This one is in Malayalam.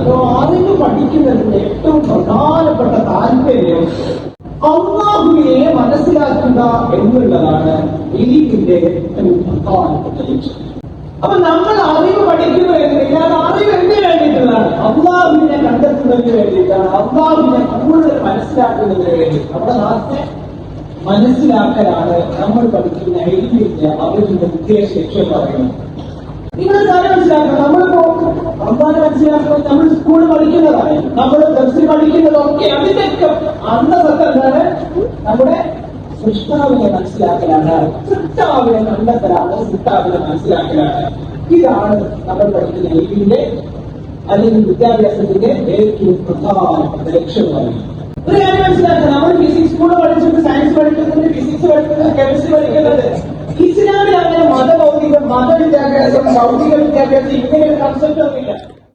അതോ അറിവ് പഠിക്കുന്നതിന്റെ ഏറ്റവും പ്രധാനപ്പെട്ട താല്പര്യം അല്ലാഹുവിനെ മനസ്സിലാക്കുക എന്നുള്ളതാണ് എലിമിന്റെ ഏറ്റവും പ്രധാനപ്പെട്ട ലക്ഷ്യം. അപ്പൊ നമ്മൾ അറിവ് പഠിക്കുന്നു എന്നില്ല, അത് അറിവ് എന്തിനു വേണ്ടിയിട്ടുള്ളതാണ്? അല്ലാഹുവിനെ കണ്ടെത്തുന്നതിന് വേണ്ടിയിട്ടാണ്, അല്ലാഹുവിനെ കൂടുതൽ മനസ്സിലാക്കുന്നതിന് വേണ്ടി. നമ്മുടെ നാട്ടിലെ മനസ്സിലാക്കലാണ് നമ്മൾ പഠിക്കുന്ന എലിമിന്റെ അറിവിന്റെ ഉദ്ദേശ ലക്ഷ്യം പറയുന്നത്. നിങ്ങളെ കാര്യം മനസ്സിലാക്കണം. നമ്മളിപ്പോ അള്ളാനെ മനസ്സിലാക്കണം, നമ്മൾ സ്കൂളിൽ പഠിക്കുന്നതാണ്, നമ്മൾ ദർസിൽ പഠിക്കുന്നതൊക്കെ അതിന്റെയൊക്കെ അന്തസത്താണ് നമ്മുടെ സൃഷ്ടാവിനെ മനസ്സിലാക്കലാണ്, സൃഷ്ടാവിനെ കണ്ടെത്തലാണ്, സൃഷ്ടാവിനെ മനസ്സിലാക്കലാണ്. ഇതാണ് നമ്മൾ പഠിക്കുന്ന എലിമിന്റെ അല്ലെങ്കിൽ വിദ്യാഭ്യാസത്തിന്റെ ഏറ്റവും പ്രധാനപ്പെട്ട ലക്ഷ്യം പറയുന്നത്. ഒരു കാര്യം മനസ്സിലാക്കണം, നമ്മൾ ഫിസിക്സ് സ്കൂളിൽ പഠിച്ചിട്ട് സയൻസ് പഠിക്കുന്നത്, ഫിസിക്സ് പഠിക്കുന്നത്, കെമിസ്ട്രി പഠിക്കുന്നത്, ഇസ്ലാമിൽ അങ്ങനെ മതഭൗതികം, മതവിദ്യാഭ്യാസം, ഭൗതിക വിദ്യാഭ്യാസം ഇങ്ങനെ ഒരു കൺസെപ്റ്റ് ഒന്നുമില്ല.